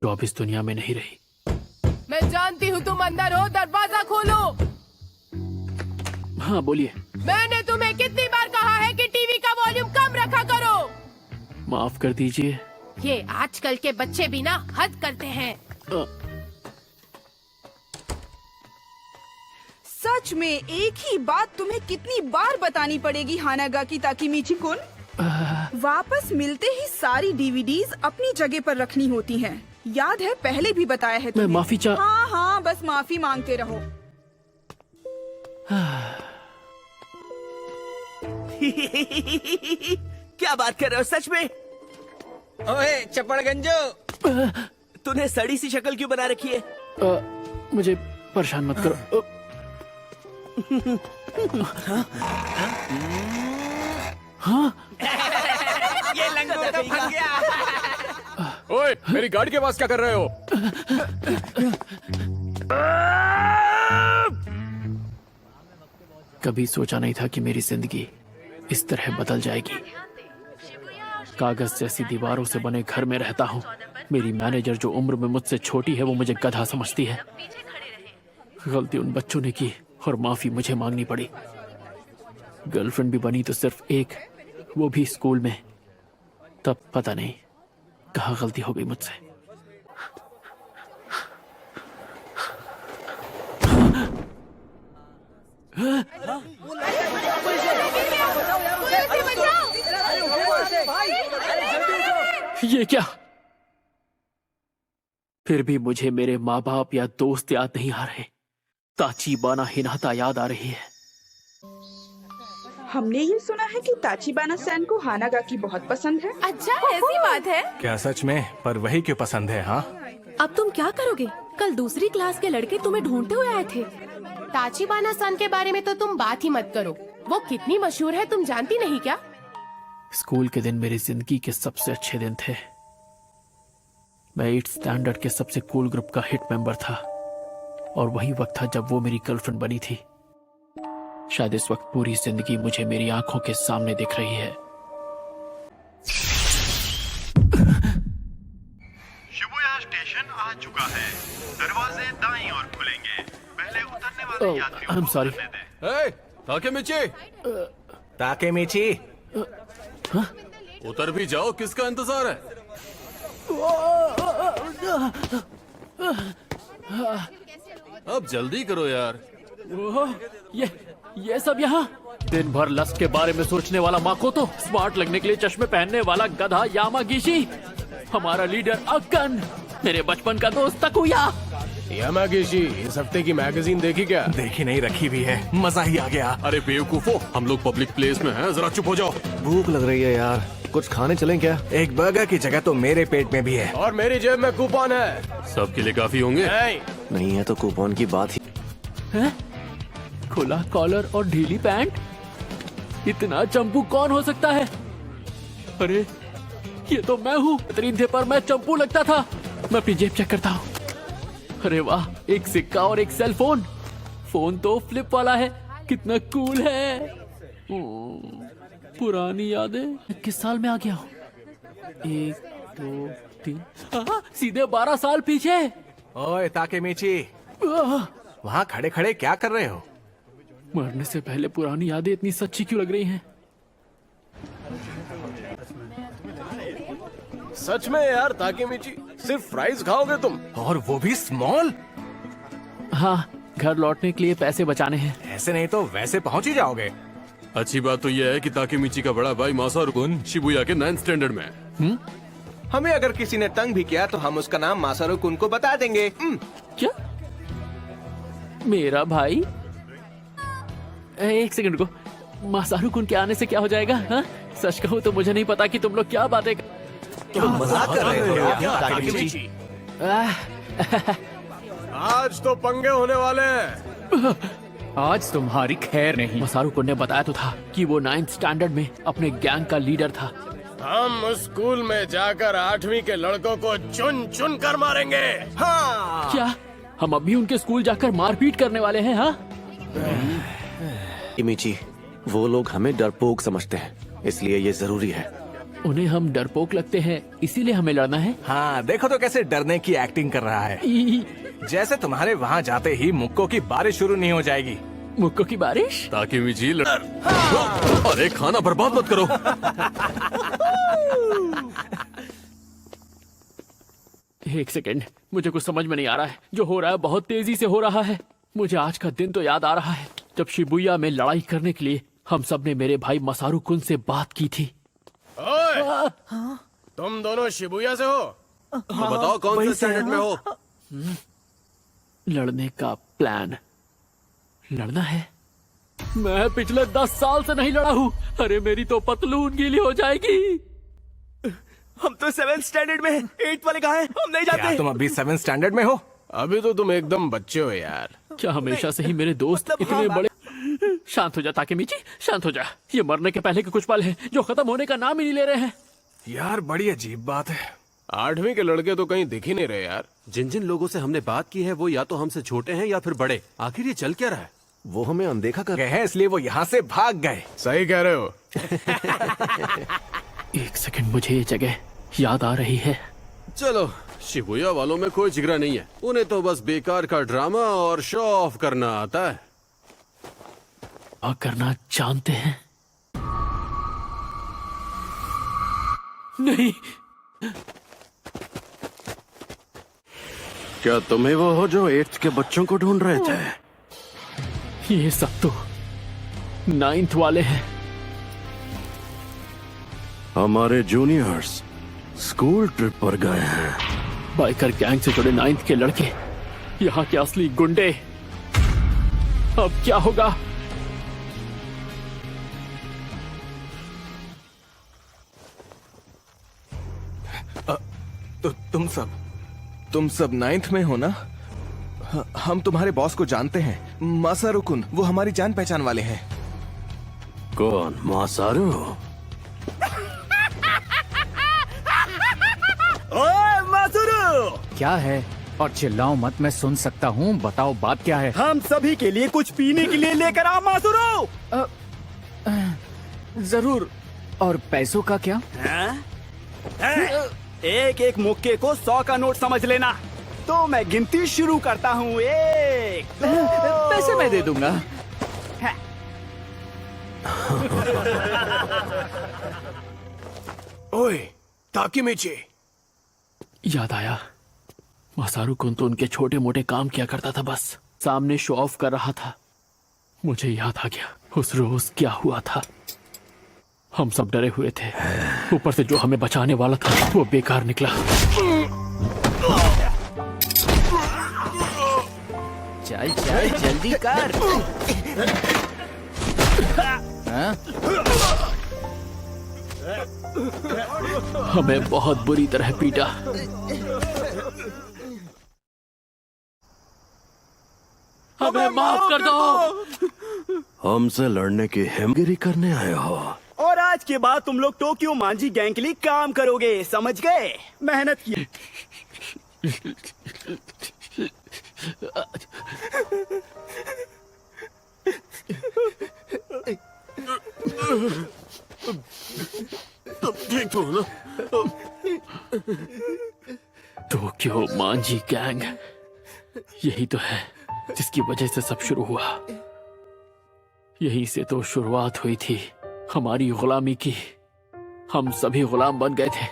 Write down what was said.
जो अब इस दुनिया में नहीं रही। मैं जानती हूँ तुम अंदर हो, दरवाजा खोलो। हाँ बोलिए। मैंने तुम्हें कितनी बार कहा है कि टीवी का वॉल्यूम कम रखा करो। माफ कर दीजिए। ये आजकल के बच्चे भी ना हद करते हैं। सच में एक ही बात तुम्हें कितनी बार बतानी पड़ेगी हानागाकी ताकेमिची-कुन? वापस मिलते ही सारी डीवीडीज अपनी जगह पर रखनी होती हैं। याद है पहले भी बताया है मैं तुम्हें। माफी हाँ हाँ, बस माफी मांगते रहो। क्या बात कर रहे हो सच में? ओए चपड़गंजो, तूने सड़ी सी शक्ल क्यों बना रखी है? मुझे परेशान मत करो। हाँ ये लंगोट तो फंस गया। ओए, मेरी गाड़ी के पास क्या कर रहे हो? कभी सोचा नहीं था कि मेरी जिंदगी इस तरह बदल जाएगी। कागज जैसी दीवारों से बने घर में रहता हूँ। मेरी मैनेजर जो उम्र में मुझसे छोटी है वो मुझे गधा समझती है। गलती उन बच्चों ने की और माफी मुझे मांगनी पड़ी। गर्लफ्रेंड भी बनी तो सिर्फ एक, वो भी स्कूल में। तब पता नहीं कहाँ गलती हो गई मुझसे। ये क्या? फिर भी मुझे मेरे माँ बाप या दोस्त याद नहीं आ रहे। ताचिबाना हिनाता याद आ रही है। हमने ये सुना है कि ताचिबाना सैन को हानागाकी बहुत पसंद है। अच्छा, ऐसी बात है? क्या सच में? पर वही क्यों पसंद है? हाँ, अब तुम क्या करोगे? कल दूसरी क्लास के लड़के तुम्हें ढूंढते हुए आए थे। ताचिबाना सन के बारे में तो तुम बात ही मत करो। वो कितनी मशहूर है तुम जानती नहीं क्या? स्कूल के दिन मेरी जिंदगी के सबसे अच्छे दिन थे। मैं 8th स्टैंडर्ड के सबसे कूल ग्रुप का हिट मेंबर था और वही वक्त था जब वो मेरी गर्लफ्रेंड बनी थी। शायद इस वक्त पूरी जिंदगी मुझे मेरी आंखों के सामने दिख रही है। शिबुया स्टेशन आ चुका है। दरवाजे दाईं ओर खुलेंगे। पहले उतरने वाले यात्रियों I'm को sorry. उतरने दें। ताकेमिची, उतर भी जाओ, किसका इंतजार है? अब जल्दी करो यार। ओह, ये सब यहाँ? दिन भर लस्ट के बारे में सोचने वाला माकोतो, स्मार्ट लगने के लिए चश्मे पहनने वाला गधा यामागिशी, हमारा लीडर अक्कन, मेरे बचपन का दोस्त तकुया। यामागिशी, इस हफ्ते की मैगजीन देखी क्या? देखी नहीं, रखी भी है। मजा ही आ गया। अरे बेवकूफो, हम लोग पब्लिक प्लेस में हैं, जरा चुप हो जाओ। भूख लग रही है यार, कुछ खाने चलें क्या? एक बर्गर की जगह तो मेरे पेट में भी है और मेरी जेब में कूपन है। सबके लिए काफी होंगे। नहीं है तो कूपन की बात ही। हैं? खुला कॉलर और ढीली पैंट? इतना चंपू कौन हो सकता है? अरे ये तो मैं हूँ। बेहतरीन थे पर मैं चंपू लगता था। मैं अपनी जेब चेक करता हूँ। अरे वाह, एक सिक्का और एक सेल फोन। फोन तो फ्लिप वाला है, कितना कूल है। पुरानी यादें। किस साल में आ गया हूँ? 1 2 3 सीधे 12 साल पीछे। ओए ताकेमिची, वहाँ खड़े खड़े क्या कर रहे हो? मरने से पहले पुरानी यादें इतनी सच्ची क्यों लग रही हैं? सच में यार ताकेमिची, सिर्फ फ्राइज खाओगे तुम, और वो भी स्मॉल? हाँ, घर लौटने के लिए पैसे बचाने हैं। ऐसे नहीं तो वैसे पहुंच ही जाओगे। अच्छी बात तो यह है कि ताकेमिची का बड़ा भाई मासारू-कुन शिबुया के 9th स्टैंडर्ड में है। हमें अगर किसी ने तंग भी किया तो हम उसका नाम मासारू-कुन को बता देंगे। क्या? मेरा भाई? एक सेकंड को, मासारू कुन के आने से क्या हो जाएगा? हाँ? सच कहूँ तो मुझे नहीं पता कि तुम लोग क्या बातें मजाक कर रहे हो यार ताकेमिची? आज तो पंगे होने वाले हैं। आज तुम्हारी खैर नहीं। मासारू कुन ने बताया तो था कि वो 9th स्टैंडर्ड में अपने गैंग का लीडर था। हम उस स्कूल में जाकर 8वीं के लड़कों को चुन चुन कर मारेंगे। हाँ। क्या हम अब भी उनके स्कूल जाकर मारपीट करने वाले हैं? हाँ? इमिची, वो लोग हमें डरपोक समझते हैं, इसलिए ये जरूरी है। उन्हें हम डरपोक लगते हैं, इसीलिए हमें लड़ना है। हाँ देखो तो कैसे डरने की एक्टिंग कर रहा है। जैसे तुम्हारे वहाँ जाते ही मुक्को की बारिश शुरू नहीं हो जाएगी। मुक्को की बारिश? ताकिमीची अरे खाना बर्बाद मत करो। एक सेकेंड, मुझे कुछ समझ में नहीं आ रहा है। जो हो रहा है बहुत तेजी से हो रहा है। मुझे आज का दिन तो याद आ रहा है जब शिबुया में लड़ाई करने के लिए हम सब ने मेरे भाई मसारू कुन से बात की थी। ओए, तुम दोनों शिबुया से हो? तो बताओ कौन से स्टैंडर्ड में हो? लड़ने का प्लान। लड़ना है? मैं पिछले 10 साल से नहीं लड़ा हूँ। अरे मेरी तो पतलून गीली हो जाएगी। हम तो 7th स्टैंडर्ड में हैं। 8th वाले कहाँ हैं? हम नहीं क्या जाते। तुम अभी 7th स्टैंडर्ड में हो? अभी तो तुम एकदम बच्चे हो यार। क्या हमेशा से ही मेरे दोस्त इतने बड़े? शांत हो जा ताकेमीची, शांत हो जा। ये मरने के पहले के कुछ पल हैं जो खत्म होने का नाम ही नहीं ले रहे हैं। यार बड़ी अजीब बात है। 8वीं के लड़के तो कहीं दिख ही नहीं रहे यार। जिन जिन लोगों से हमने बात की है वो या तो हमसे छोटे हैं या फिर बड़े। आखिर ये चल क्या रहा है? वो हमें अनदेखा कर गए हैं इसलिए वो यहाँ से भाग गए। सही कह रहे हो। एक सेकंड, मुझे ये जगह याद आ रही है। चलो, शिबुया वालों में कोई जिगरा नहीं है। उन्हें तो बस बेकार का ड्रामा और शो ऑफ करना आता है। और करना जानते हैं? नहीं। क्या तुम्हें वो हो जो 8th के बच्चों को ढूंढ रहे थे? ये सब तो 9th वाले हैं। हमारे जूनियर्स स्कूल ट्रिप पर गए हैं। बाइकर गैंग से जुड़े 9th के लड़के, यहाँ के असली गुंडे। अब क्या होगा? तो तुम सब 9th में हो ना? हम तुम्हारे बॉस को जानते हैं, मासारू कुन। वो हमारी जान पहचान वाले हैं। कौन? मासारू? ओए मासुरू! क्या है? और चिल्लाओ मत, मैं सुन सकता हूँ। बताओ बात क्या है? हम सभी के लिए कुछ पीने के लिए लेकर आओ मासुरू। जरूर। और पैसों का क्या? एक एक मुक्के को 100 का नोट समझ लेना। तो मैं गिनती शुरू करता हूँ। 1 2 पैसे मैं दे दूंगा। ओए ताकिमीची, याद आया, मसारू कुन तो उनके छोटे मोटे काम किया करता था, बस सामने शो ऑफ कर रहा था। मुझे याद आ गया उस रोज क्या हुआ था। हम सब डरे हुए थे, ऊपर से जो हमें बचाने वाला था वो बेकार निकला। चल चल जल्दी कर। हाँ? हमें बहुत बुरी तरह पीटा। हमें माफ कर दो। हमसे लड़ने की हिमगिरी करने आए हो? और आज के बाद तुम लोग टोक्यो मांझी गैंग के लिए काम करोगे, समझ गए? मेहनत की। ठीक तो ना? टोक्यो मांझी गैंग, यही तो है जिसकी वजह से सब शुरू हुआ। यही से तो शुरुआत हुई थी हमारी गुलामी की। हम सभी गुलाम बन गए थे।